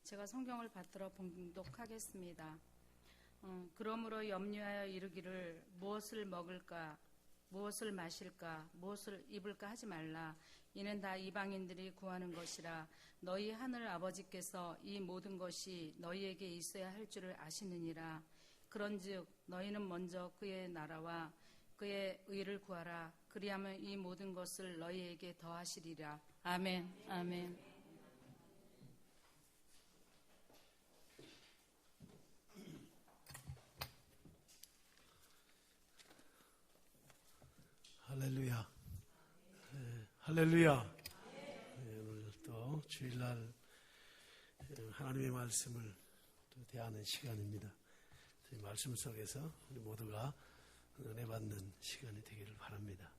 제가 성경을 받들어 봉독하겠습니다. 그러므로 염려하여 이르기를 무엇을 먹을까, 무엇을 마실까, 무엇을 입을까 하지 말라. 이는 다 이방인들이 구하는 것이라. 너희 하늘 아버지께서 이 모든 것이 너희에게 있어야 할 줄을 아시느니라. 그런즉 너희는 먼저 그의 나라와 그의 의를 구하라. 그리하면 이 모든 것을 너희에게 더하시리라. 아멘. 아멘. 할렐루야. 할렐루야. 오늘 또 주일날 하나님의 말씀을 또 대하는 시간입니다. 말씀 속에서 우리 모두가 은혜 받는 시간이 되기를 바랍니다.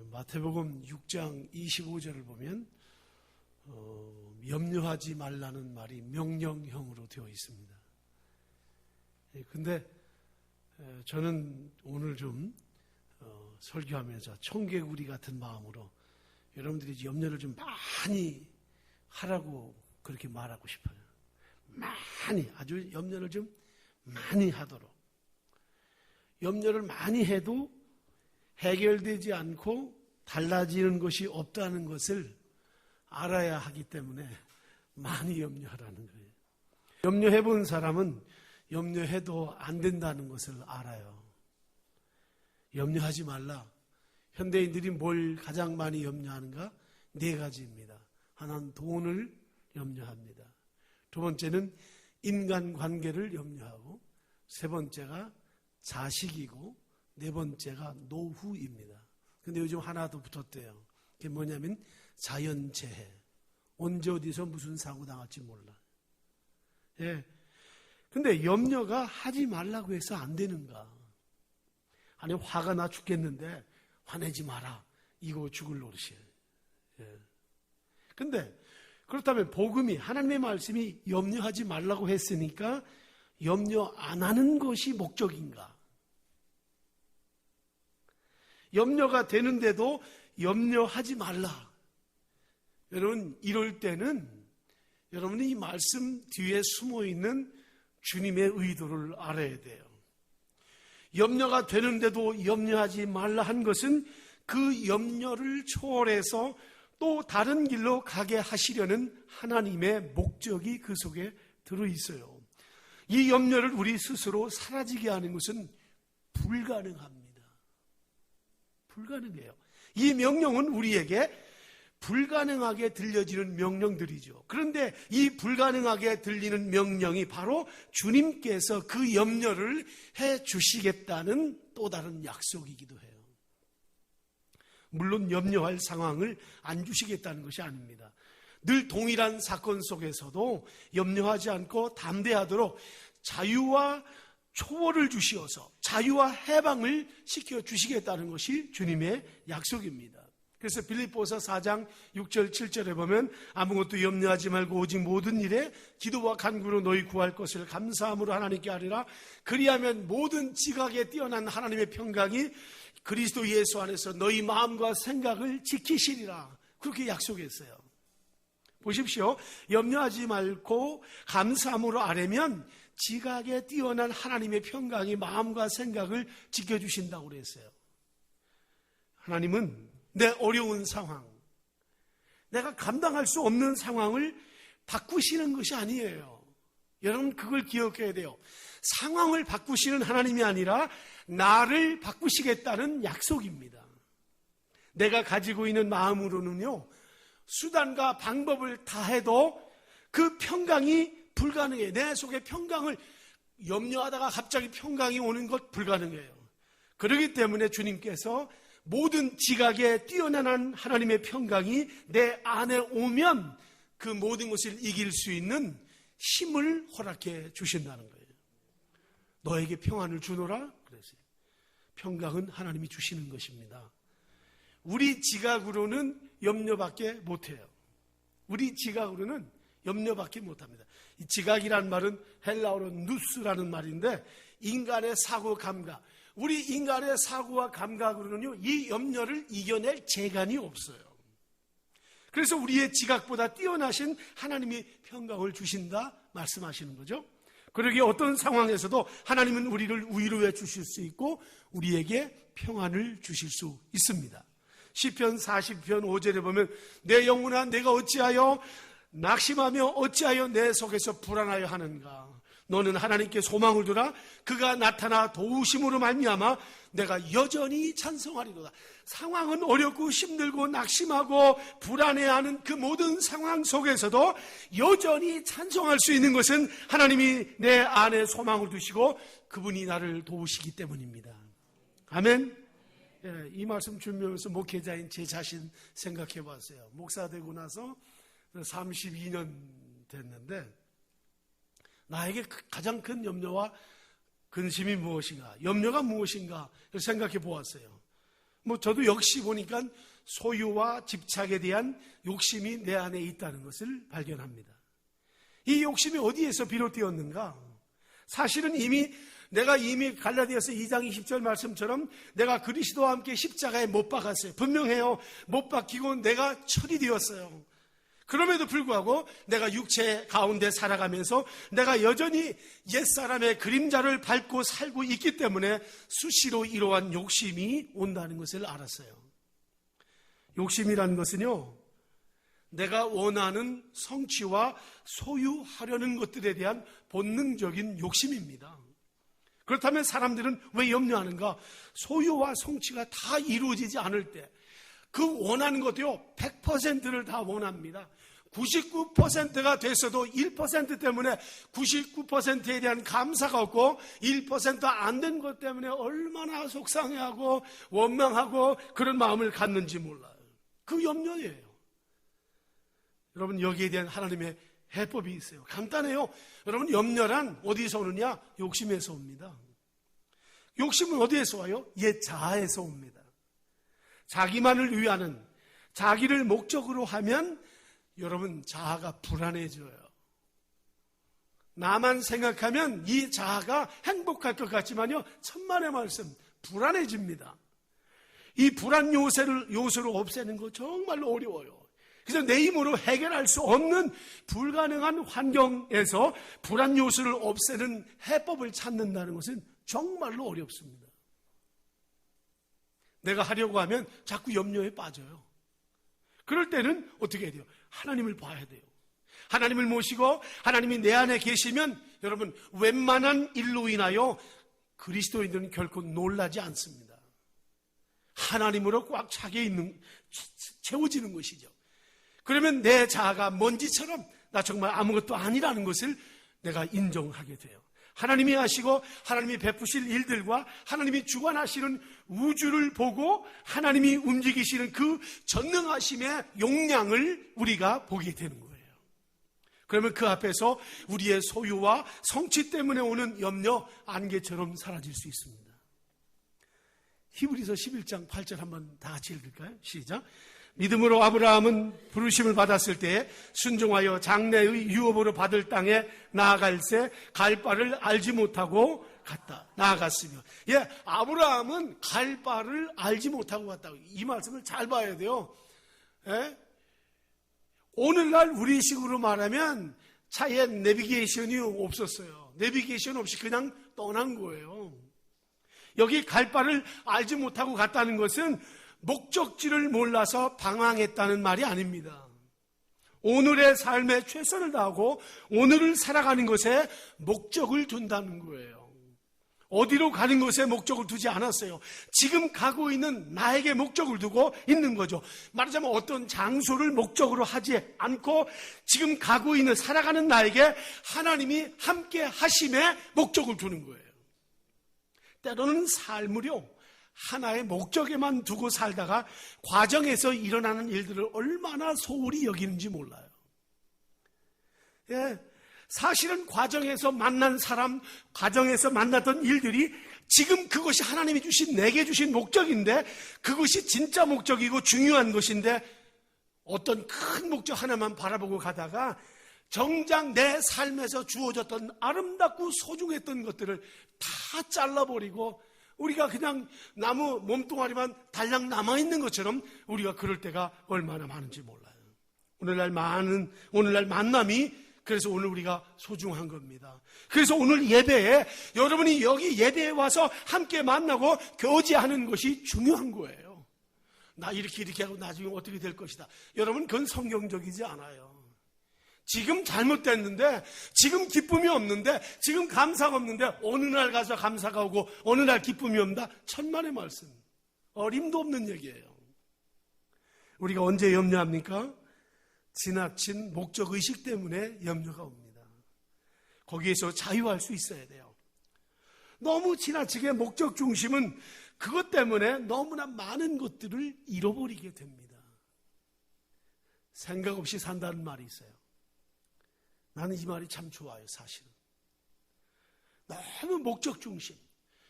마태복음 6장 25절을 보면 염려하지 말라는 말이 명령형으로 되어 있습니다. 근데 저는 오늘 좀 설교하면서 청개구리 같은 마음으로 여러분들이 염려를 좀 많이 하라고 그렇게 말하고 싶어요. 많이, 아주 염려를 좀 많이 하도록. 염려를 많이 해도 해결되지 않고 달라지는 것이 없다는 것을 알아야 하기 때문에 많이 염려하라는 거예요. 염려해 본 사람은 염려해도 안 된다는 것을 알아요. 염려하지 말라. 현대인들이 뭘 가장 많이 염려하는가? 4가지입니다. 하나는 돈을 염려합니다. 두 번째는 인간관계를 염려하고, 세 번째가 자식이고, 네 번째가 노후입니다. 근데 요즘 하나 더 붙었대요. 그게 뭐냐면 자연재해. 언제 어디서 무슨 사고 당할지 몰라. 예. 근데 염려가 하지 말라고 해서 안 되는가? 아니, 화가 나 죽겠는데 화내지 마라. 이거 죽을 노릇이에요. 예. 근데 그렇다면 복음이, 하나님의 말씀이 염려하지 말라고 했으니까 염려 안 하는 것이 목적인가? 염려가 되는데도 염려하지 말라. 여러분, 이럴 때는 여러분이 이 말씀 뒤에 숨어있는 주님의 의도를 알아야 돼요. 염려가 되는데도 염려하지 말라 한 것은 그 염려를 초월해서 또 다른 길로 가게 하시려는 하나님의 목적이 그 속에 들어있어요. 이 염려를 우리 스스로 사라지게 하는 것은 불가능합니다. 불가능해요. 이 명령은 우리에게 불가능하게 들려지는 명령들이죠. 그런데 이 불가능하게 들리는 명령이 바로 주님께서 그 염려를 해 주시겠다는 또 다른 약속이기도 해요. 물론 염려할 상황을 안 주시겠다는 것이 아닙니다. 늘 동일한 사건 속에서도 염려하지 않고 담대하도록 자유와 초월을 주시어서 자유와 해방을 시켜주시겠다는 것이 주님의 약속입니다. 그래서 빌립보서 4장 6절 7절에 보면 아무것도 염려하지 말고 오직 모든 일에 기도와 간구로 너희 구할 것을 감사함으로 하나님께 하리라. 그리하면 모든 지각에 뛰어난 하나님의 평강이 그리스도 예수 안에서 너희 마음과 생각을 지키시리라. 그렇게 약속했어요. 보십시오. 염려하지 말고 감사함으로 아뢰면 지각에 뛰어난 하나님의 평강이 마음과 생각을 지켜주신다고 그랬어요. 하나님은 내 어려운 상황, 내가 감당할 수 없는 상황을 바꾸시는 것이 아니에요. 여러분, 그걸 기억해야 돼요. 상황을 바꾸시는 하나님이 아니라 나를 바꾸시겠다는 약속입니다. 내가 가지고 있는 마음으로는요, 수단과 방법을 다해도 그 평강이 불가능해요. 내 속에 평강을 염려하다가 갑자기 평강이 오는 것 불가능해요. 그렇기 때문에 주님께서 모든 지각에 뛰어난 하나님의 평강이 내 안에 오면 그 모든 것을 이길 수 있는 힘을 허락해 주신다는 거예요. 너에게 평안을 주노라 그랬어요. 평강은 하나님이 주시는 것입니다. 우리 지각으로는 염려밖에 못해요. 우리 지각으로는 염려밖에 못합니다. 이 지각이란 말은 헬라어로 누스라는 말인데 인간의 사고 감각, 우리 인간의 사고와 감각으로는요, 이 염려를 이겨낼 재간이 없어요. 그래서 우리의 지각보다 뛰어나신 하나님이 평강을 주신다 말씀하시는 거죠. 그러기에 어떤 상황에서도 하나님은 우리를 위로해 주실 수 있고 우리에게 평안을 주실 수 있습니다. 시편 40편 5절에 보면 내 영혼아 내가 어찌하여 낙심하며 어찌하여 내 속에서 불안하여 하는가. 너는 하나님께 소망을 두라. 그가 나타나 도우심으로 말미암아 내가 여전히 찬송하리로다. 상황은 어렵고 힘들고 낙심하고 불안해하는 그 모든 상황 속에서도 여전히 찬송할 수 있는 것은 하나님이 내 안에 소망을 두시고 그분이 나를 도우시기 때문입니다. 아멘. 예, 이 말씀 준비하면서 목회자인 제 자신 생각해 봤어요. 목사 되고 나서 32년 됐는데 나에게 가장 큰 염려와 근심이 무엇인가, 염려가 무엇인가 생각해 보았어요. 저도 역시 보니까 소유와 집착에 대한 욕심이 내 안에 있다는 것을 발견합니다. 이 욕심이 어디에서 비롯되었는가? 사실은 내가 이미 갈라디아서 2장 20절 말씀처럼 내가 그리스도와 함께 십자가에 못 박았어요. 분명해요. 못 박히고 내가 처리되었어요. 그럼에도 불구하고 내가 육체 가운데 살아가면서 내가 여전히 옛사람의 그림자를 밟고 살고 있기 때문에 수시로 이러한 욕심이 온다는 것을 알았어요. 욕심이라는 것은요, 내가 원하는 성취와 소유하려는 것들에 대한 본능적인 욕심입니다. 그렇다면 사람들은 왜 염려하는가? 소유와 성취가 다 이루어지지 않을 때 그 원하는 것도요 100%를 다 원합니다. 99%가 됐어도 1% 때문에 99%에 대한 감사가 없고 1% 안 된 것 때문에 얼마나 속상해하고 원망하고 그런 마음을 갖는지 몰라요. 그 염려예요. 여러분, 여기에 대한 하나님의 해법이 있어요. 간단해요. 여러분, 염려란 어디서 오느냐? 욕심에서 옵니다. 욕심은 어디에서 와요? 옛 자아에서 옵니다. 자기만을 위하는, 자기를 목적으로 하면 여러분, 자아가 불안해져요. 나만 생각하면 이 자아가 행복할 것 같지만요, 천만의 말씀, 불안해집니다. 이 불안 요소를 없애는 거 정말로 어려워요. 그래서 내 힘으로 해결할 수 없는 불가능한 환경에서 불안 요소를 없애는 해법을 찾는다는 것은 정말로 어렵습니다. 내가 하려고 하면 자꾸 염려에 빠져요. 그럴 때는 어떻게 해야 돼요? 하나님을 봐야 돼요. 하나님을 모시고 하나님이 내 안에 계시면 여러분, 웬만한 일로 인하여 그리스도인들은 결코 놀라지 않습니다. 하나님으로 꽉 채워지는 것이죠. 그러면 내 자아가 먼지처럼 나 정말 아무것도 아니라는 것을 내가 인정하게 돼요. 하나님이 하시고 하나님이 베푸실 일들과 하나님이 주관하시는 우주를 보고 하나님이 움직이시는 그 전능하심의 용량을 우리가 보게 되는 거예요. 그러면 그 앞에서 우리의 소유와 성취 때문에 오는 염려, 안개처럼 사라질 수 있습니다. 히브리서 11장 8절 한번 다 같이 읽을까요? 시작. 믿음으로 아브라함은 부르심을 받았을 때 순종하여 장래의 유업으로 받을 땅에 나아갈새 갈 바를 알지 못하고 갔다. 나아갔으며. 예, 아브라함은 갈 바를 알지 못하고 갔다고. 이 말씀을 잘 봐야 돼요. 예? 오늘날 우리식으로 말하면 차에 내비게이션이 없었어요. 내비게이션 없이 그냥 떠난 거예요. 여기 갈 바를 알지 못하고 갔다는 것은 목적지를 몰라서 방황했다는 말이 아닙니다. 오늘의 삶에 최선을 다하고 오늘을 살아가는 것에 목적을 둔다는 거예요. 어디로 가는 것에 목적을 두지 않았어요. 지금 가고 있는 나에게 목적을 두고 있는 거죠. 말하자면 어떤 장소를 목적으로 하지 않고 지금 가고 있는 살아가는 나에게 하나님이 함께 하심에 목적을 두는 거예요. 때로는 삶을요, 하나의 목적에만 두고 살다가 과정에서 일어나는 일들을 얼마나 소홀히 여기는지 몰라요. 예, 사실은 과정에서 만난 사람, 과정에서 만났던 일들이 지금 그것이 하나님이 주신, 내게 주신 목적인데 그것이 진짜 목적이고 중요한 것인데 어떤 큰 목적 하나만 바라보고 가다가 정작 내 삶에서 주어졌던 아름답고 소중했던 것들을 다 잘라버리고 우리가 그냥 나무 몸뚱아리만 달랑 남아있는 것처럼 우리가 그럴 때가 얼마나 많은지 몰라요. 오늘날 만남이 그래서 오늘 우리가 소중한 겁니다. 그래서 오늘 예배에 여러분이 여기 예배에 와서 함께 만나고 교제하는 것이 중요한 거예요. 나 이렇게 하고 나중에 어떻게 될 것이다. 여러분 그건 성경적이지 않아요. 지금 잘못됐는데, 지금 기쁨이 없는데, 지금 감사가 없는데 어느 날 가서 감사가 오고 어느 날 기쁨이 온다. 천만의 말씀. 어림도 없는 얘기예요. 우리가 언제 염려합니까? 지나친 목적의식 때문에 염려가 옵니다. 거기에서 자유할 수 있어야 돼요. 너무 지나치게 목적 중심은 그것 때문에 너무나 많은 것들을 잃어버리게 됩니다. 생각 없이 산다는 말이 있어요. 나는 이 말이 참 좋아요, 사실은. 너무 목적 중심,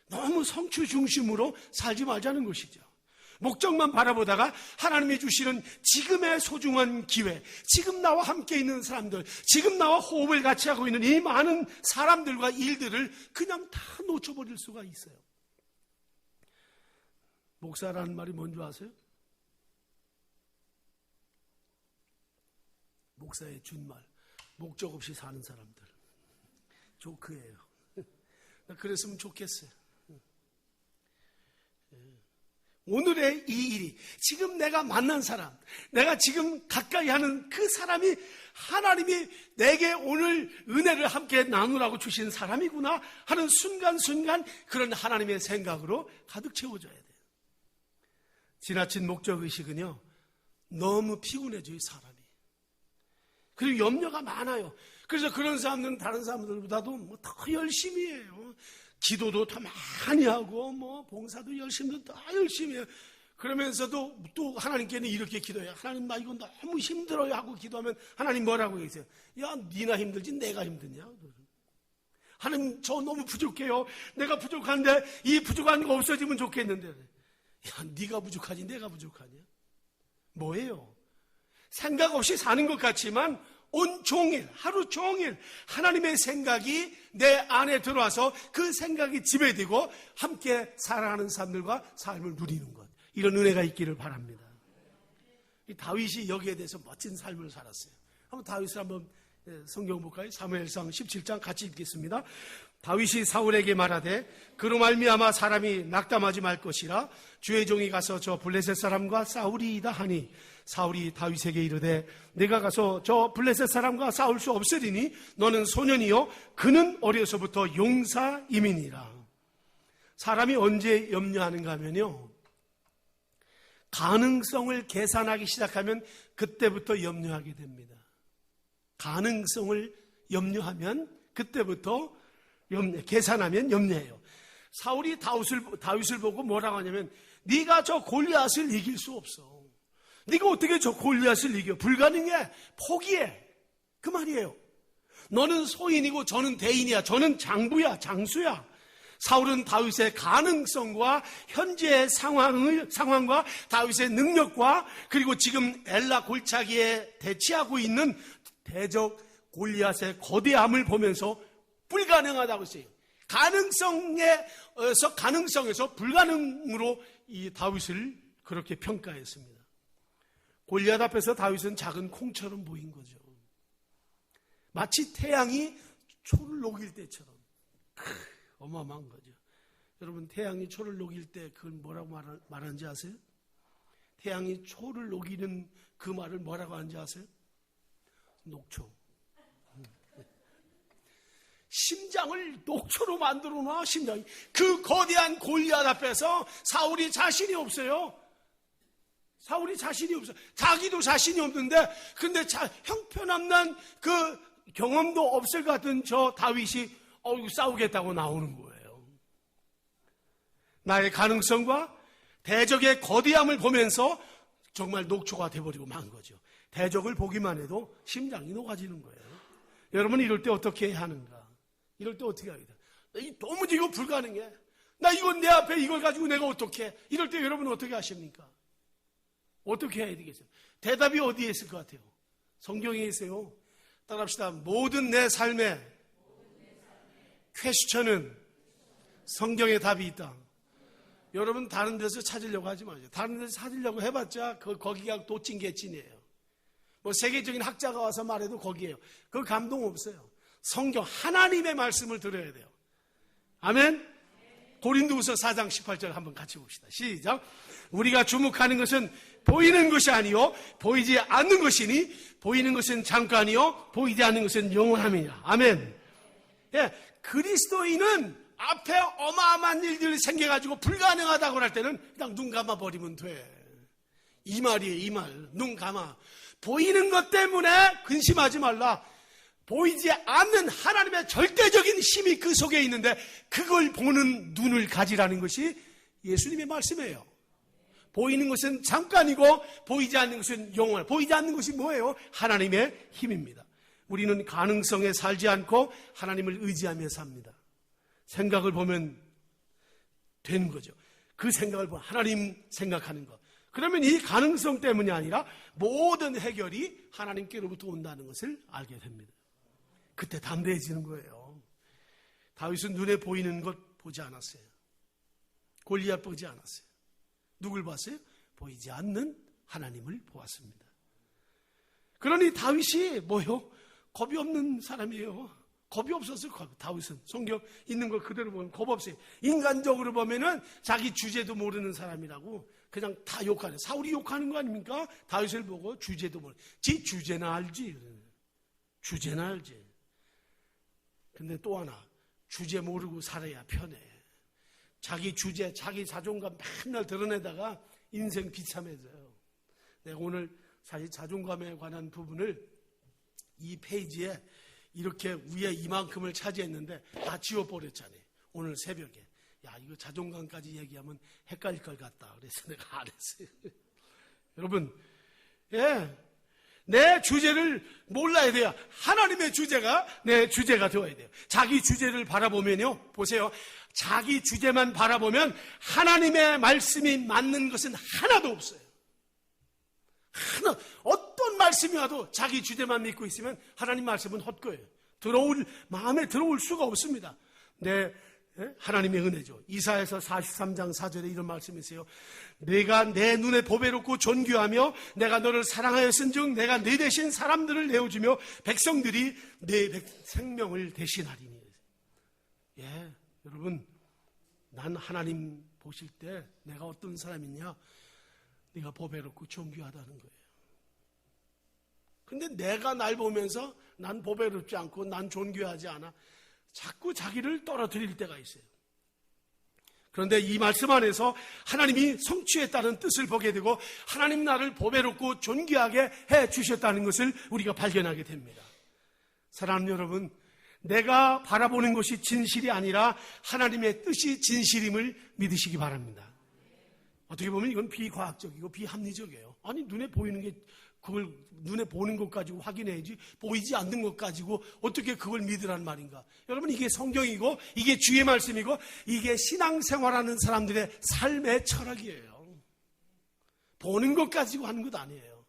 너무 성취 중심으로 살지 말자는 것이죠. 목적만 바라보다가 하나님이 주시는 지금의 소중한 기회, 지금 나와 함께 있는 사람들, 지금 나와 호흡을 같이 하고 있는 이 많은 사람들과 일들을 그냥 다 놓쳐버릴 수가 있어요. 목사라는 말이 뭔지 아세요? 목사의 준말, 목적 없이 사는 사람들. 조크예요. 그랬으면 좋겠어요. 오늘의 이 일이, 지금 내가 만난 사람, 내가 지금 가까이 하는 그 사람이 하나님이 내게 오늘 은혜를 함께 나누라고 주신 사람이구나 하는 순간순간 그런 하나님의 생각으로 가득 채워져야 돼요. 지나친 목적의식은요, 너무 피곤해져요, 사람이. 그리고 염려가 많아요. 그래서 그런 사람들은 다른 사람들보다도 더 열심히 해요. 기도도 더 많이 하고 봉사도 열심히 더 열심히 해요. 그러면서도 또 하나님께는 이렇게 기도해요. 하나님 나 이거 너무 힘들어요 하고 기도하면 하나님 뭐라고 얘기해요? 야 니나 힘들지 내가 힘드냐? 하나님 저 너무 부족해요. 내가 부족한데 이 부족한 거 없어지면 좋겠는데. 야 네가 부족하지 내가 부족하냐? 뭐예요? 생각 없이 사는 것 같지만 온종일 하루 종일 하나님의 생각이 내 안에 들어와서 그 생각이 지배되고 함께 살아가는 사람들과 삶을 누리는 것, 이런 은혜가 있기를 바랍니다. 이 다윗이 여기에 대해서 멋진 삶을 살았어요. 한번 다윗을 한번 성경 볼까요? 사무엘상 17장 같이 읽겠습니다. 다윗이 사울에게 말하되 그로 말미암아 사람이 낙담하지 말 것이라 주의 종이 가서 저 블레셋 사람과 싸우리이다 하니 사울이 다윗에게 이르되 내가 가서 저 블레셋 사람과 싸울 수 없으리니 너는 소년이요 그는 어려서부터 용사임이니라. 사람이 언제 염려하는가 하면요, 가능성을 계산하기 시작하면 그때부터 염려하게 됩니다. 가능성을 염려하면 그때부터 계산하면 염려해요. 사울이 다윗을 보고 뭐라고 하냐면 네가 저 골리앗을 이길 수 없어. 네가 어떻게 저 골리앗을 이겨? 불가능해. 포기해. 그 말이에요. 너는 소인이고 저는 대인이야. 저는 장부야. 장수야. 사울은 다윗의 가능성과 현재의 상황과 다윗의 능력과 그리고 지금 엘라 골짜기에 대치하고 있는 대적 골리앗의 거대함을 보면서 불가능하다고 했어요. 가능성에서 불가능으로 이 다윗을 그렇게 평가했습니다. 골리앗 앞에서 다윗은 작은 콩처럼 보인 거죠. 마치 태양이 초를 녹일 때처럼. 어마어마한 거죠. 여러분 태양이 초를 녹일 때 그걸 뭐라고 말하는지 아세요? 태양이 초를 녹이는 그 말을 뭐라고 하는지 아세요? 녹초. 심장을 녹초로 만들어 놔. 심장이. 그 거대한 골리앗 앞에서 사울이 자신이 없어요. 사울이 자신이 없어요. 자기도 자신이 없는데 근데 형편없는 그 경험도 없을 것 같은 저 다윗이 싸우겠다고 나오는 거예요. 나의 가능성과 대적의 거대함을 보면서 정말 녹초가 돼버리고 만 거죠. 대적을 보기만 해도 심장이 녹아지는 거예요. 여러분 이럴 때 어떻게 해야 하는가? 이럴 때 어떻게 하겠다? 도무지 이거 불가능해. 나 이건 내 앞에 이걸 가지고 내가 어떻게 해? 이럴 때 여러분 어떻게 하십니까? 어떻게 해야 되겠어요? 대답이 어디에 있을 것 같아요? 성경에 있어요. 따라합시다. 모든 내 삶의 퀘스천은 성경에 답이 있다. 여러분 다른 데서 찾으려고 하지 마세요. 다른 데서 찾으려고 해봤자 거기가 도찐개찐이에요. 뭐 세계적인 학자가 와서 말해도 거기에요. 그 감동 없어요. 성경 하나님의 말씀을 들어야 돼요. 아멘. 고린도후서 4장 18절 한번 같이 봅시다. 시작. 우리가 주목하는 것은 보이는 것이 아니요 보이지 않는 것이니 보이는 것은 잠깐이요 보이지 않는 것은 영원함이니라. 아멘. 예, 그리스도인은 앞에 어마어마한 일들이 생겨가지고 불가능하다고 할 때는 그냥 눈 감아버리면 돼. 이 말이에요, 이 말. 눈 감아. 보이는 것 때문에 근심하지 말라. 보이지 않는 하나님의 절대적인 힘이 그 속에 있는데 그걸 보는 눈을 가지라는 것이 예수님의 말씀이에요. 보이는 것은 잠깐이고 보이지 않는 것은 영원. 보이지 않는 것이 뭐예요? 하나님의 힘입니다. 우리는 가능성에 살지 않고 하나님을 의지하며 삽니다. 생각을 보면 되는 거죠. 그 생각을 보면 하나님 생각하는 것. 그러면 이 가능성 때문이 아니라 모든 해결이 하나님께로부터 온다는 것을 알게 됩니다. 그때 담대해지는 거예요. 다윗은 눈에 보이는 것 보지 않았어요. 골리앗 보지 않았어요. 누굴 봤어요? 보이지 않는 하나님을 보았습니다. 그러니 다윗이 뭐요? 겁이 없는 사람이에요. 겁이 없었어요. 다윗은 성경 있는 걸 그대로 보면 겁 없어요. 인간적으로 보면은 자기 주제도 모르는 사람이라고 그냥 다 욕하는. 사울이 욕하는 거 아닙니까? 다윗을 보고 주제도 모르는. 지 주제나 알지. 주제나 알지. 근데 또 하나 주제 모르고 살아야 편해. 자기 주제, 자기 자존감 맨날 드러내다가 인생 비참해져요. 내가 오늘 사실 자존감에 관한 부분을 이 페이지에 이렇게 위에 이만큼을 차지했는데 다 지워버렸잖아요. 오늘 새벽에. 야, 이거 자존감까지 얘기하면 헷갈릴 것 같다. 그래서 내가 안 했어요. 여러분, 예. 내 주제를 몰라야 돼요. 하나님의 주제가 내 주제가 되어야 돼요. 자기 주제를 바라보면요. 보세요. 자기 주제만 바라보면 하나님의 말씀이 맞는 것은 하나도 없어요. 어떤 말씀이 와도 자기 주제만 믿고 있으면 하나님 말씀은 헛거예요. 마음에 들어올 수가 없습니다. 하나님의 은혜죠. 이사야서 43장 4절에 이런 말씀이 있어요. 내가 내 눈에 보배롭고 존귀하며 내가 너를 사랑하였은즉 내가 네 대신 사람들을 내어주며 백성들이 내 생명을 대신하리니. 예, 여러분, 난 하나님 보실 때 내가 어떤 사람이냐? 네가 보배롭고 존귀하다는 거예요. 근데 내가 날 보면서 난 보배롭지 않고 난 존귀하지 않아. 자꾸 자기를 떨어뜨릴 때가 있어요. 그런데 이 말씀 안에서 하나님이 성취했다는 뜻을 보게 되고 하나님 나를 보배롭고 존귀하게 해 주셨다는 것을 우리가 발견하게 됩니다. 사랑하는 여러분, 내가 바라보는 것이 진실이 아니라 하나님의 뜻이 진실임을 믿으시기 바랍니다. 어떻게 보면 이건 비과학적이고 비합리적이에요. 아니, 눈에 보이는 게 그걸 눈에 보는 것 가지고 확인해야지 보이지 않는 것 가지고 어떻게 그걸 믿으란 말인가. 여러분, 이게 성경이고 이게 주의 말씀이고 이게 신앙생활하는 사람들의 삶의 철학이에요. 보는 것 가지고 하는 것 아니에요.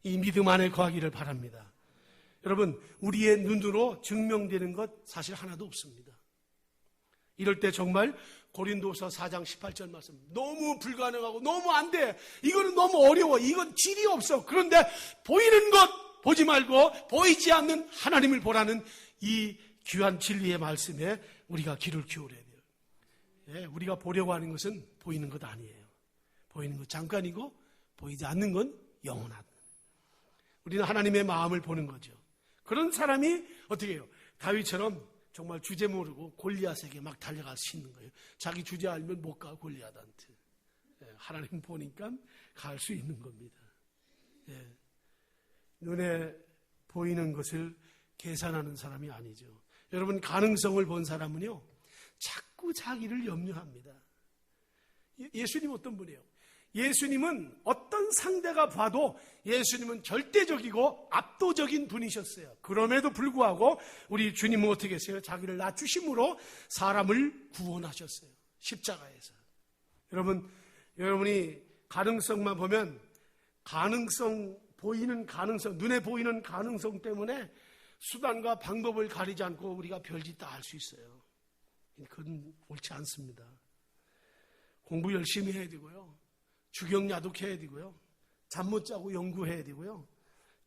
이 믿음 안에 거하기를 바랍니다. 여러분, 우리의 눈으로 증명되는 것 사실 하나도 없습니다. 이럴 때 정말 고린도서 4장 18절 말씀, 너무 불가능하고 너무 안 돼. 이거는 너무 어려워. 이건 질이 없어. 그런데 보이는 것 보지 말고 보이지 않는 하나님을 보라는 이 귀한 진리의 말씀에 우리가 귀를 기울여야 돼요. 예, 우리가 보려고 하는 것은 보이는 것 아니에요. 보이는 것 잠깐이고 보이지 않는 건 영원하다. 우리는 하나님의 마음을 보는 거죠. 그런 사람이 어떻게 해요? 다윗처럼 정말 주제 모르고 골리앗에게 막 달려갈 수 있는 거예요. 자기 주제 알면 못 가, 골리앗한테. 하나님 보니까 갈 수 있는 겁니다. 예. 눈에 보이는 것을 계산하는 사람이 아니죠. 여러분, 가능성을 본 사람은요, 자꾸 자기를 염려합니다. 예수님 어떤 분이에요? 예수님은 어떤 상대가 봐도 예수님은 절대적이고 압도적인 분이셨어요. 그럼에도 불구하고 우리 주님은 어떻게 했어요? 자기를 낮추심으로 사람을 구원하셨어요. 십자가에서. 여러분이 가능성만 보면 보이는 가능성, 눈에 보이는 가능성 때문에 수단과 방법을 가리지 않고 우리가 별짓 다 할 수 있어요. 그건 옳지 않습니다. 공부 열심히 해야 되고요. 주경야독해야 되고요. 잠 못 자고 연구해야 되고요.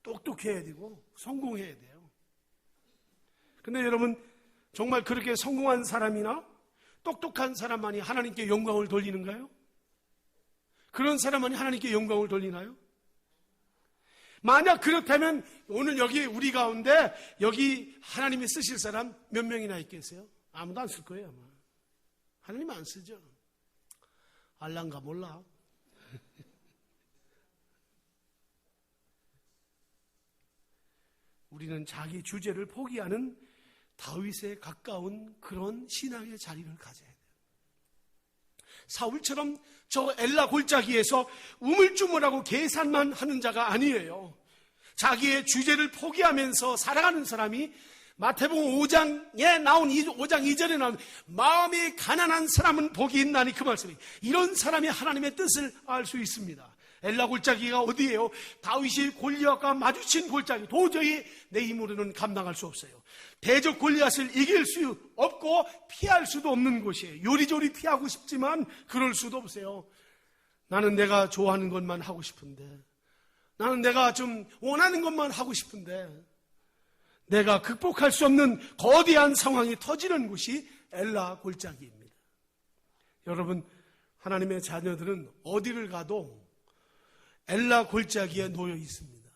똑똑해야 되고 성공해야 돼요. 근데 여러분, 정말 그렇게 성공한 사람이나 똑똑한 사람만이 하나님께 영광을 돌리는가요? 그런 사람만이 하나님께 영광을 돌리나요? 만약 그렇다면 오늘 여기 우리 가운데 여기 하나님이 쓰실 사람 몇 명이나 있겠어요? 아무도 안 쓸 거예요, 아마. 하나님 안 쓰죠. 알란가 몰라. 우리는 자기 주제를 포기하는 다윗에 가까운 그런 신앙의 자리를 가져야 돼요. 사울처럼 저 엘라 골짜기에서 우물쭈물하고 계산만 하는 자가 아니에요. 자기의 주제를 포기하면서 살아가는 사람이 마태복음 5장에 나온 5장 2절에 나온 마음이 가난한 사람은 복이 있나니 그 말씀이, 이런 사람이 하나님의 뜻을 알 수 있습니다. 엘라 골짜기가 어디예요? 다윗이 골리앗과 마주친 골짜기. 도저히 내 힘으로는 감당할 수 없어요. 대적 골리앗을 이길 수 없고 피할 수도 없는 곳이에요. 요리조리 피하고 싶지만 그럴 수도 없어요. 나는 내가 좋아하는 것만 하고 싶은데, 나는 내가 좀 원하는 것만 하고 싶은데, 내가 극복할 수 없는 거대한 상황이 터지는 곳이 엘라 골짜기입니다. 여러분, 하나님의 자녀들은 어디를 가도 엘라 골짜기에 놓여 있습니다.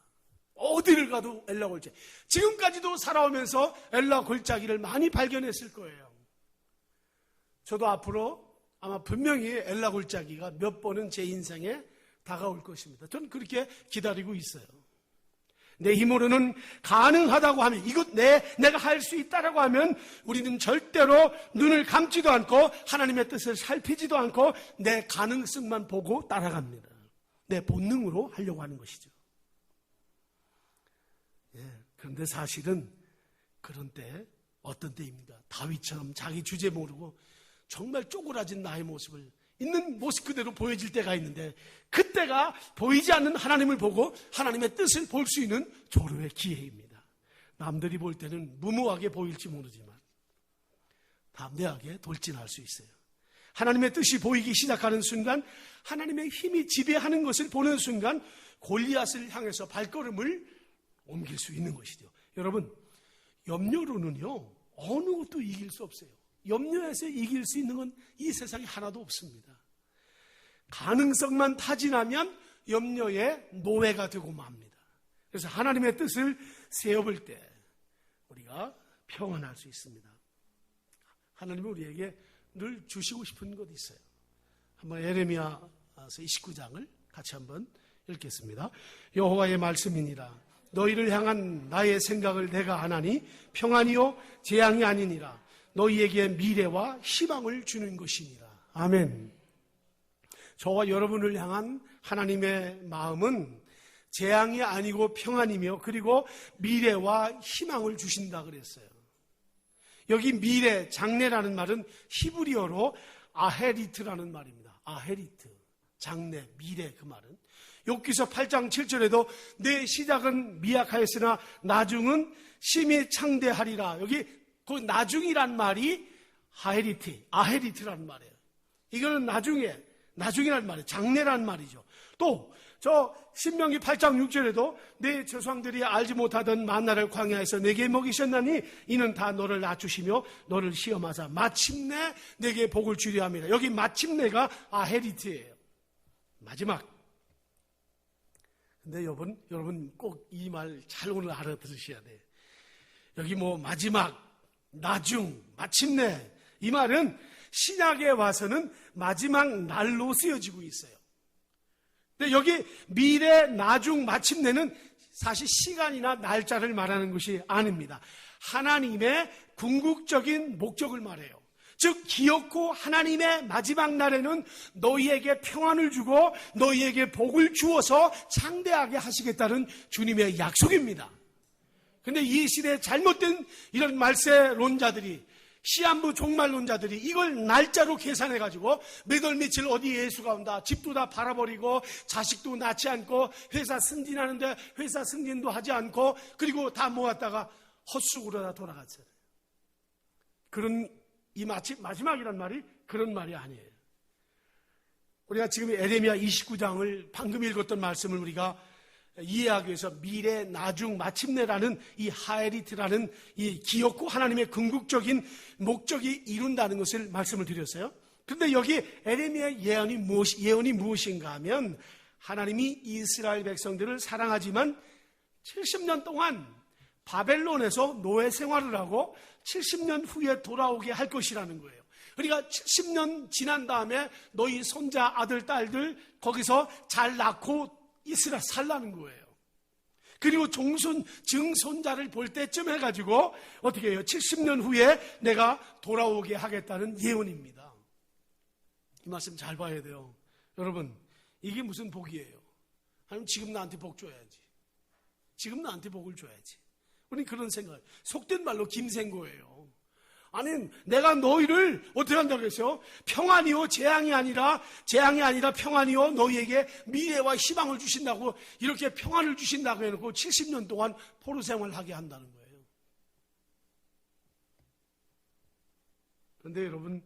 어디를 가도 엘라 골짜기. 지금까지도 살아오면서 엘라 골짜기를 많이 발견했을 거예요. 저도 앞으로 아마 분명히 엘라 골짜기가 몇 번은 제 인생에 다가올 것입니다. 저는 그렇게 기다리고 있어요. 내 힘으로는 가능하다고 하면, 이것 내가 할 수 있다라고 하면 우리는 절대로 눈을 감지도 않고 하나님의 뜻을 살피지도 않고 내 가능성만 보고 따라갑니다. 내 본능으로 하려고 하는 것이죠. 그런데 사실은 그런 때, 어떤 때입니까? 다윗처럼 자기 주제 모르고 정말 쪼그라진 나의 모습을 있는 모습 그대로 보여질 때가 있는데, 그때가 보이지 않는 하나님을 보고 하나님의 뜻을 볼 수 있는 조로의 기회입니다. 남들이 볼 때는 무모하게 보일지 모르지만 담대하게 돌진할 수 있어요. 하나님의 뜻이 보이기 시작하는 순간, 하나님의 힘이 지배하는 것을 보는 순간 골리앗을 향해서 발걸음을 옮길 수 있는 것이죠. 여러분, 염려로는요 어느 것도 이길 수 없어요. 염려해서 이길 수 있는 건 이 세상에 하나도 없습니다. 가능성만 타진하면 염려의 노예가 되고 맙니다. 그래서 하나님의 뜻을 세워볼 때 우리가 평안할 수 있습니다. 하나님은 우리에게 늘 주시고 싶은 것 있어요. 한번 예레미야서 29장을 같이 한번 읽겠습니다. 여호와의 말씀이니라. 너희를 향한 나의 생각을 내가 아나니 평안이요 재앙이 아니니라. 너희에게 미래와 희망을 주는 것이니라. 아멘. 저와 여러분을 향한 하나님의 마음은 재앙이 아니고 평안이며, 그리고 미래와 희망을 주신다 그랬어요. 여기 미래, 장래라는 말은 히브리어로 아헤리트라는 말입니다. 아헤리트, 장래, 미래, 그 말은. 욥기서 8장 7절에도 내 시작은 미약하였으나 나중은 심히 창대하리라. 여기 그 나중이란 말이 아헤리트라는 말이에요. 이거는 나중이란 말이에요. 장래란 말이죠. 또 저 신명기 8장 6절에도 내 조상들이 알지 못하던 만나를 광야에서 내게 먹이셨나니 이는 다 너를 낮추시며 너를 시험하사 마침내 내게 복을 주려 합니다. 여기 마침내가 아헤리트예요. 마지막. 근데 여러분 꼭 이 말 잘 오늘 알아들으셔야 돼요. 여기 마지막, 나중, 마침내, 이 말은 신약에 와서는 마지막 날로 쓰여지고 있어요. 근데 여기 미래, 나중, 마침내는 사실 시간이나 날짜를 말하는 것이 아닙니다. 하나님의 궁극적인 목적을 말해요. 즉 기어코 하나님의 마지막 날에는 너희에게 평안을 주고 너희에게 복을 주어서 창대하게 하시겠다는 주님의 약속입니다. 근데 이 시대에 잘못된 이런 말세론자들이, 시한부 종말론자들이 이걸 날짜로 계산해가지고 몇 월 며칠 어디 예수가 온다, 집도 다 팔아버리고 자식도 낳지 않고 회사 승진하는데 회사 승진도 하지 않고 그리고 다 모았다가 헛수고로 다 돌아갔어요. 그런 이 마지막이란 말이 그런 말이 아니에요. 우리가 지금 에레미야 29장을 방금 읽었던 말씀을 우리가 이해하기 위해서 미래, 나중, 마침내라는 이 하에리트라는 이 기업고 하나님의 궁극적인 목적이 이룬다는 것을 말씀을 드렸어요. 그런데 여기 에레미야의 예언이 무엇인가 하면 하나님이 이스라엘 백성들을 사랑하지만 70년 동안 바벨론에서 노예 생활을 하고 70년 후에 돌아오게 할 것이라는 거예요. 그러니까 70년 지난 다음에 너희 손자, 아들, 딸들 거기서 잘 낳고 이스라엘 살라는 거예요. 그리고 증손자를 볼 때쯤 해가지고 어떻게 해요? 70년 후에 내가 돌아오게 하겠다는 예언입니다. 이 말씀 잘 봐야 돼요. 여러분, 이게 무슨 복이에요? 하나님 지금 나한테 복 줘야지. 지금 나한테 복을 줘야지. 우리 그런 생각, 속된 말로 김생고예요. 아니, 내가 너희를 어떻게 한다고 했어요? 평안이요 재앙이 아니라 평안이요 너희에게 미래와 희망을 주신다고, 이렇게 평안을 주신다고 해놓고 70년 동안 포로 생활을 하게 한다는 거예요. 그런데 여러분,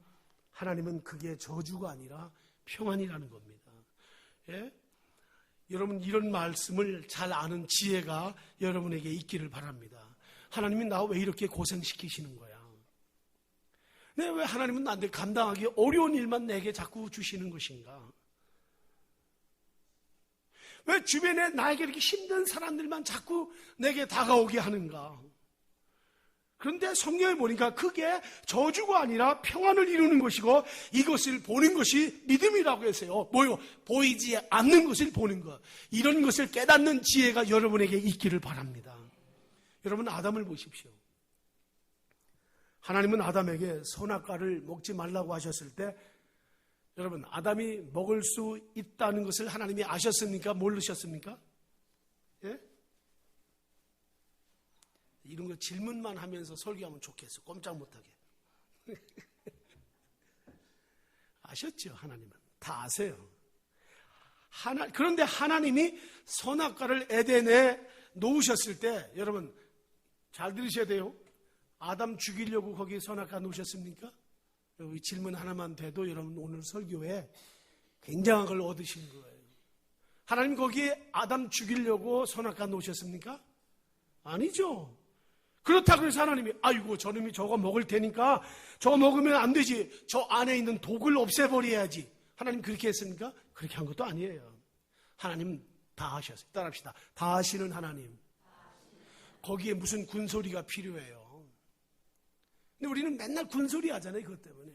하나님은 그게 저주가 아니라 평안이라는 겁니다. 예? 여러분, 이런 말씀을 잘 아는 지혜가 여러분에게 있기를 바랍니다. 하나님이 나 왜 이렇게 고생시키시는 거야? 네, 왜 하나님은 나한테 감당하기 어려운 일만 내게 자꾸 주시는 것인가? 왜 주변에 나에게 이렇게 힘든 사람들만 자꾸 내게 다가오게 하는가? 그런데 성경에 보니까 그게 저주가 아니라 평안을 이루는 것이고, 이것을 보는 것이 믿음이라고 했어요. 뭐요? 보이지 않는 것을 보는 것. 이런 것을 깨닫는 지혜가 여러분에게 있기를 바랍니다. 여러분, 아담을 보십시오. 하나님은 아담에게 선악과를 먹지 말라고 하셨을 때, 여러분, 아담이 먹을 수 있다는 것을 하나님이 아셨습니까? 모르셨습니까? 예? 이런 거 질문만 하면서 설교하면 좋겠어. 꼼짝 못하게. 아셨죠? 하나님은. 다 아세요. 그런데 하나님이 선악과를 에덴에 놓으셨을 때, 여러분, 잘 들으셔야 돼요. 아담 죽이려고 거기에 선악과 놓으셨습니까? 이 질문 하나만 돼도 여러분 오늘 설교에 굉장한 걸 얻으신 거예요. 하나님 거기에 아담 죽이려고 선악과 놓으셨습니까? 아니죠. 그렇다고 해서 하나님이 아이고 저놈이 저거 먹을 테니까 저거 먹으면 안 되지, 저 안에 있는 독을 없애버려야지, 하나님 그렇게 했습니까? 그렇게 한 것도 아니에요. 하나님 다 하셨어요. 따라합시다. 다 하시는 하나님. 거기에 무슨 군소리가 필요해요? 근데 우리는 맨날 군소리 하잖아요. 그것 때문에.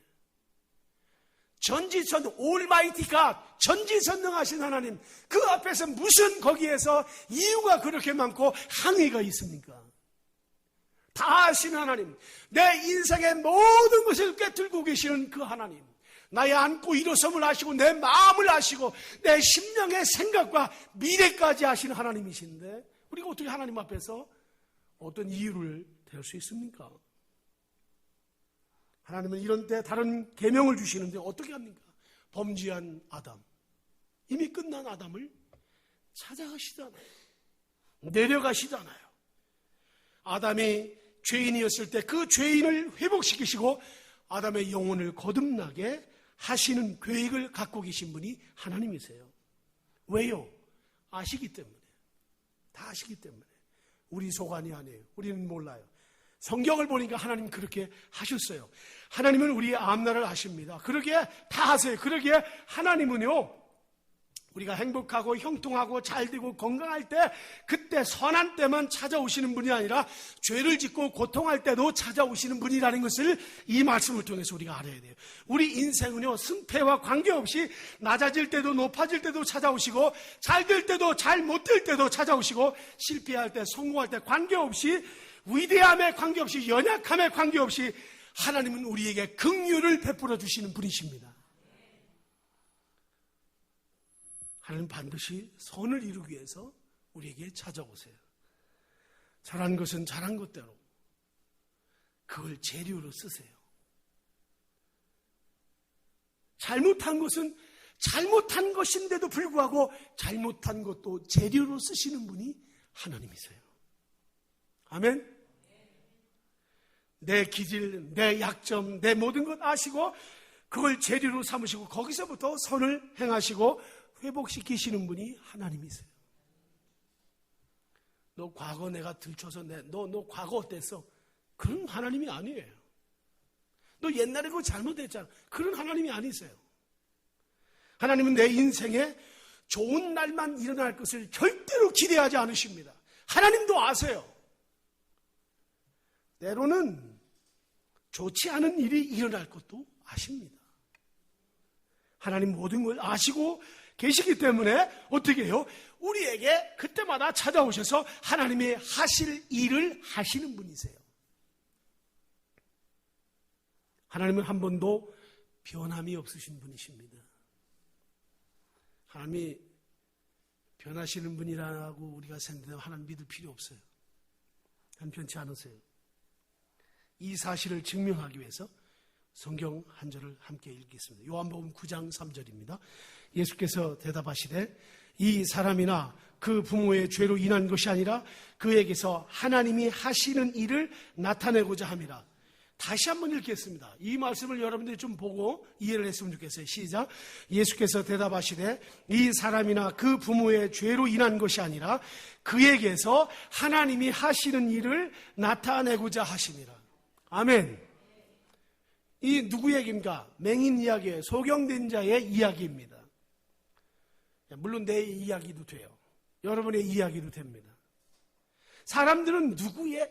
전지전능, 올마이티 갓, 전지전능하신 하나님, 그 앞에서 무슨 거기에서 이유가 그렇게 많고 항의가 있습니까? 다 아시는 하나님, 내 인생의 모든 것을 꿰뚫고 계시는 그 하나님, 나의 안고 일어섬을 아시고 내 마음을 아시고 내 심령의 생각과 미래까지 아시는 하나님이신데, 우리가 어떻게 하나님 앞에서 어떤 이유를 댈 수 있습니까? 하나님은 이런 때 다른 계명을 주시는데 어떻게 합니까? 범죄한 아담, 이미 끝난 아담을 찾아가시잖아요. 내려가시잖아요. 아담이 죄인이었을 때 그 죄인을 회복시키시고 아담의 영혼을 거듭나게 하시는 계획을 갖고 계신 분이 하나님이세요. 왜요? 아시기 때문에. 다 아시기 때문에. 우리 소관이 아니에요. 우리는 몰라요. 성경을 보니까 하나님 그렇게 하셨어요. 하나님은 우리의 앞날을 아십니다. 그러게 다 아세요. 그러기에 하나님은요, 우리가 행복하고 형통하고 잘되고 건강할 때, 그때 선한 때만 찾아오시는 분이 아니라 죄를 짓고 고통할 때도 찾아오시는 분이라는 것을 이 말씀을 통해서 우리가 알아야 돼요. 우리 인생은요, 승패와 관계없이 낮아질 때도 높아질 때도 찾아오시고, 잘 될 때도 잘 못 될 때도 찾아오시고, 실패할 때 성공할 때 관계없이, 위대함에 관계없이, 연약함에 관계없이 하나님은 우리에게 긍휼을 베풀어 주시는 분이십니다. 하나님은 반드시 선을 이루기 위해서 우리에게 찾아오세요. 잘한 것은 잘한 것대로 그걸 재료로 쓰세요. 잘못한 것은 잘못한 것인데도 불구하고 잘못한 것도 재료로 쓰시는 분이 하나님이세요. 아멘. 내 기질, 내 약점, 내 모든 것 아시고 그걸 재료로 삼으시고 거기서부터 선을 행하시고 회복시키시는 분이 하나님이세요. 너 과거 내가 들춰서 너 과거 어땠어? 그런 하나님이 아니에요. 너 옛날에 그거 잘못했잖아. 그런 하나님이 아니세요. 하나님은 내 인생에 좋은 날만 일어날 것을 절대로 기대하지 않으십니다. 하나님도 아세요. 때로는 좋지 않은 일이 일어날 것도 아십니다. 하나님 모든 걸 아시고 계시기 때문에 어떻게 해요? 우리에게 그때마다 찾아오셔서 하나님의 하실 일을 하시는 분이세요. 하나님은 한 번도 변함이 없으신 분이십니다. 하나님이 변하시는 분이라고 우리가 생각하면 하나님 믿을 필요 없어요. 하나님 변치 않으세요. 이 사실을 증명하기 위해서 성경 한 절을 함께 읽겠습니다. 요한복음 9장 3절입니다. 예수께서 대답하시되 이 사람이나 그 부모의 죄로 인한 것이 아니라 그에게서 하나님이 하시는 일을 나타내고자 함이라. 다시 한번 읽겠습니다. 이 말씀을 여러분들이 좀 보고 이해를 했으면 좋겠어요. 시작. 예수께서 대답하시되 이 사람이나 그 부모의 죄로 인한 것이 아니라 그에게서 하나님이 하시는 일을 나타내고자 하심이라. 아멘. 이 누구 얘기인가? 맹인 이야기예요. 소경된 자의 이야기입니다. 물론 내 이야기도 돼요. 여러분의 이야기도 됩니다. 사람들은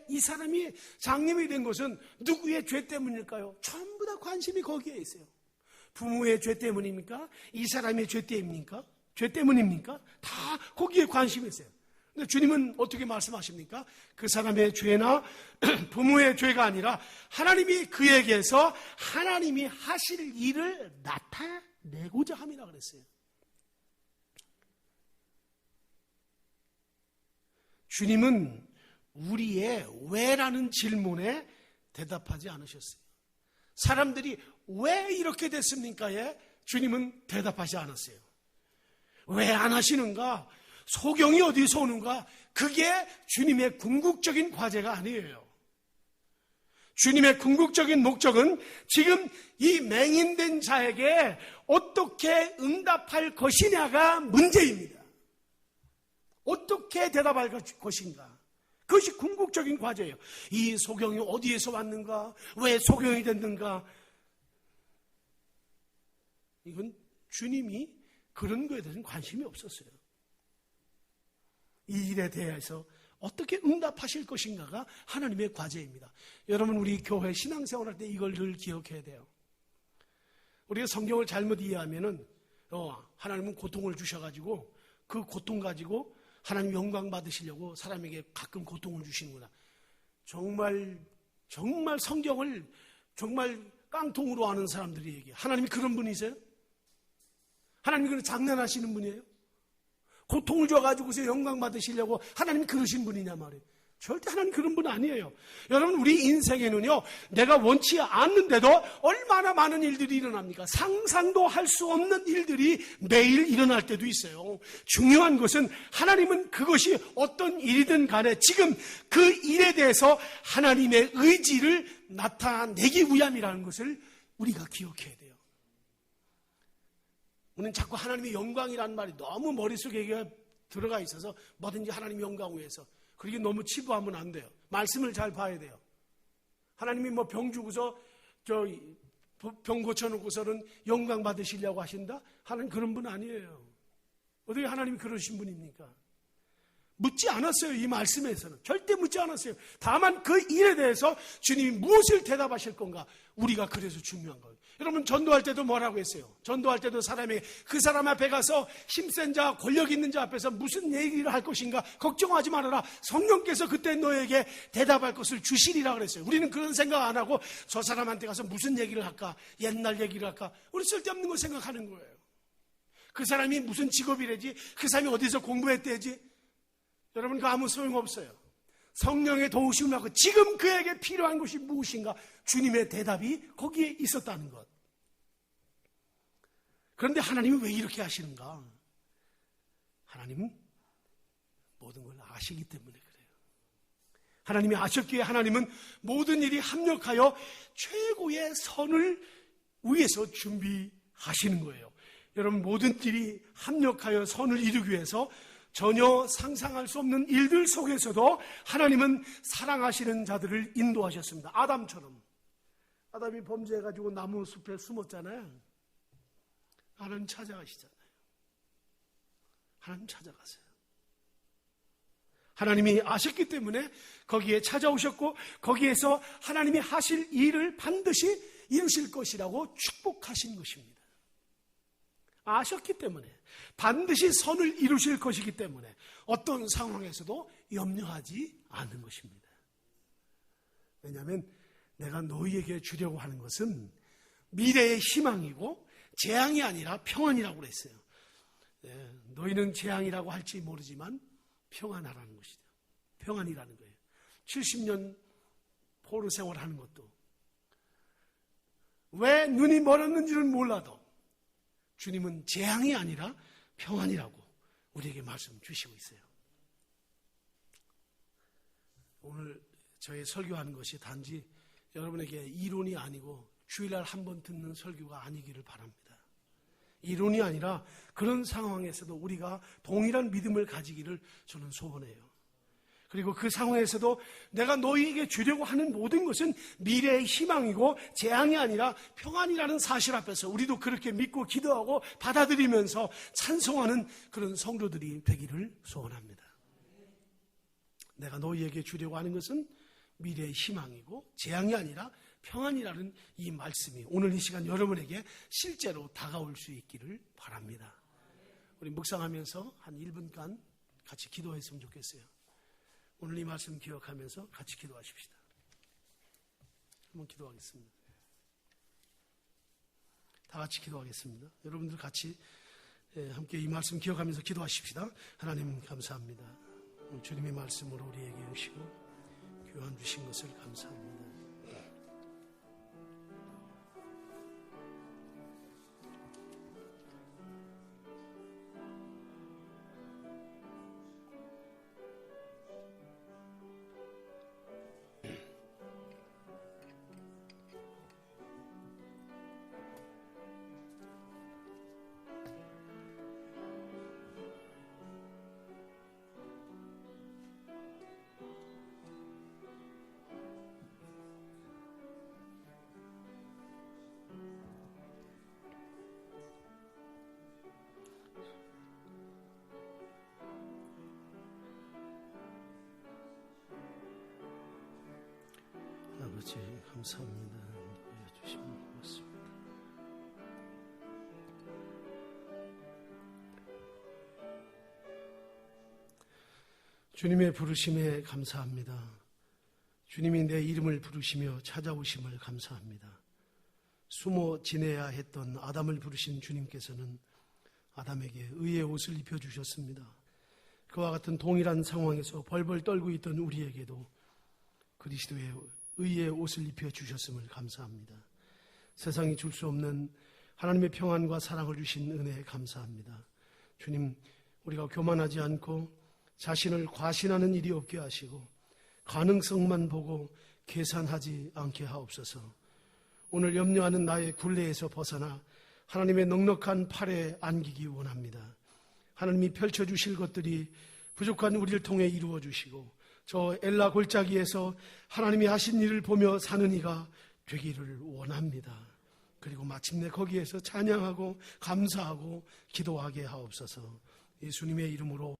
이 사람이 장님이 된 것은 누구의 죄 때문일까요? 전부 다 관심이 거기에 있어요. 부모의 죄 때문입니까? 이 사람의 죄 때문입니까? 다 거기에 관심이 있어요. 근데 주님은 어떻게 말씀하십니까? 그 사람의 죄나 부모의 죄가 아니라 하나님이 그에게서 하나님이 하실 일을 나타내고자 함이라 그랬어요. 주님은 우리의 왜라는 질문에 대답하지 않으셨어요. 사람들이 왜 이렇게 됐습니까에 주님은 대답하지 않았어요. 왜 안 하시는가? 소경이 어디서 오는가? 그게 주님의 궁극적인 과제가 아니에요. 주님의 궁극적인 목적은 지금 이 맹인된 자에게 어떻게 응답할 것이냐가 문제입니다. 어떻게 대답할 것인가? 그것이 궁극적인 과제예요. 이 소경이 어디에서 왔는가? 왜 소경이 됐는가? 이건 주님이 그런 거에 대해서는 관심이 없었어요. 이 일에 대해서 어떻게 응답하실 것인가가 하나님의 과제입니다. 여러분, 우리 교회 신앙생활할 때 이걸 늘 기억해야 돼요. 우리가 성경을 잘못 이해하면은 하나님은 고통을 주셔가지고 그 고통 가지고 하나님 영광 받으시려고 사람에게 가끔 고통을 주시는구나. 정말 성경을 정말 깡통으로 아는 사람들이 얘기해요. 하나님이 그런 분이세요? 하나님이 그런 장난하시는 분이에요? 고통을 줘가지고서 영광 받으시려고 하나님이 그러신 분이냐 말이에요. 절대 하나님 그런 분 아니에요. 여러분, 우리 인생에는요, 내가 원치 않는데도 얼마나 많은 일들이 일어납니까? 상상도 할 수 없는 일들이 매일 일어날 때도 있어요. 중요한 것은 하나님은 그것이 어떤 일이든 간에 지금 그 일에 대해서 하나님의 의지를 나타내기 위함이라는 것을 우리가 기억해야 돼요. 우리는 자꾸 하나님의 영광이라는 말이 너무 머릿속에 들어가 있어서 뭐든지 하나님의 영광 위해서 그렇게 너무 치부하면 안 돼요. 말씀을 잘 봐야 돼요. 하나님이 뭐 병 주고서 병 고쳐놓고서는 영광 받으시려고 하신다? 하나님 그런 분 아니에요. 어떻게 하나님이 그러신 분입니까? 묻지 않았어요. 이 말씀에서는 절대 묻지 않았어요. 다만 그 일에 대해서 주님이 무엇을 대답하실 건가? 우리가 그래서 중요한 거예요. 여러분, 전도할 때도 뭐라고 했어요? 전도할 때도 그 사람 앞에 가서 힘센 자, 권력 있는 자 앞에서 무슨 얘기를 할 것인가 걱정하지 말아라. 성령께서 그때 너에게 대답할 것을 주시리라 그랬어요. 우리는 그런 생각 안 하고 저 사람한테 가서 무슨 얘기를 할까? 옛날 얘기를 할까? 우리 쓸데없는 걸 생각하는 거예요. 그 사람이 무슨 직업이래지? 그 사람이 어디서 공부했대지? 여러분, 그 아무 소용없어요. 성령의 도우심을 하고 지금 그에게 필요한 것이 무엇인가? 주님의 대답이 거기에 있었다는 것. 그런데 하나님은 왜 이렇게 하시는가? 하나님은 모든 걸 아시기 때문에 그래요. 하나님이 아셨기에 하나님은 모든 일이 합력하여 최고의 선을 위해서 준비하시는 거예요. 여러분, 모든 일이 합력하여 선을 이루기 위해서 전혀 상상할 수 없는 일들 속에서도 하나님은 사랑하시는 자들을 인도하셨습니다. 아담처럼. 아담이 범죄해가지고 나무 숲에 숨었잖아요. 하나님 찾아가시잖아요. 하나님 찾아가세요. 하나님이 아셨기 때문에 거기에 찾아오셨고 거기에서 하나님이 하실 일을 반드시 이루실 것이라고 축복하신 것입니다. 아셨기 때문에 반드시 선을 이루실 것이기 때문에 어떤 상황에서도 염려하지 않은 것입니다. 왜냐하면 내가 너희에게 주려고 하는 것은 미래의 희망이고 재앙이 아니라 평안이라고 그랬어요. 너희는 재앙이라고 할지 모르지만 평안하라는 것이죠. 평안이라는 거예요. 70년 포로 생활하는 것도 왜 눈이 멀었는지는 몰라도 주님은 재앙이 아니라 평안이라고 우리에게 말씀 주시고 있어요. 오늘 저의 설교하는 것이 단지 여러분에게 이론이 아니고 주일날 한 번 듣는 설교가 아니기를 바랍니다. 이론이 아니라 그런 상황에서도 우리가 동일한 믿음을 가지기를 저는 소원해요. 그리고 그 상황에서도 내가 너희에게 주려고 하는 모든 것은 미래의 희망이고 재앙이 아니라 평안이라는 사실 앞에서 우리도 그렇게 믿고 기도하고 받아들이면서 찬송하는 그런 성도들이 되기를 소원합니다. 내가 너희에게 주려고 하는 것은 미래의 희망이고 재앙이 아니라 평안이라는 이 말씀이 오늘 이 시간 여러분에게 실제로 다가올 수 있기를 바랍니다. 우리 묵상하면서 한 1분간 같이 기도했으면 좋겠어요. 오늘 이 말씀 기억하면서 같이 기도하십시다. 한번 기도하겠습니다. 다 같이 기도하겠습니다. 여러분들 같이 함께 이 말씀 기억하면서 기도하십시다. 하나님 감사합니다. 주님의 말씀으로 우리에게 주시고 교환 주신 것을 감사합니다. 아버지 감사합니다. 도와주시면 고맙습니다. 주님의 부르심에 감사합니다. 주님이 내 이름을 부르시며 찾아오심을 감사합니다. 숨어 지내야 했던 아담을 부르신 주님께서는 아담에게 의의 옷을 입혀주셨습니다. 그와 같은 동일한 상황에서 벌벌 떨고 있던 우리에게도 그리스도의 의의 옷을 입혀주셨음을 감사합니다. 세상이 줄 수 없는 하나님의 평안과 사랑을 주신 은혜에 감사합니다. 주님, 우리가 교만하지 않고 자신을 과신하는 일이 없게 하시고 가능성만 보고 계산하지 않게 하옵소서. 오늘 염려하는 나의 굴레에서 벗어나 하나님의 넉넉한 팔에 안기기 원합니다. 하나님이 펼쳐주실 것들이 부족한 우리를 통해 이루어 주시고 저 엘라 골짜기에서 하나님이 하신 일을 보며 사는 이가 되기를 원합니다. 그리고 마침내 거기에서 찬양하고 감사하고 기도하게 하옵소서. 예수님의 이름으로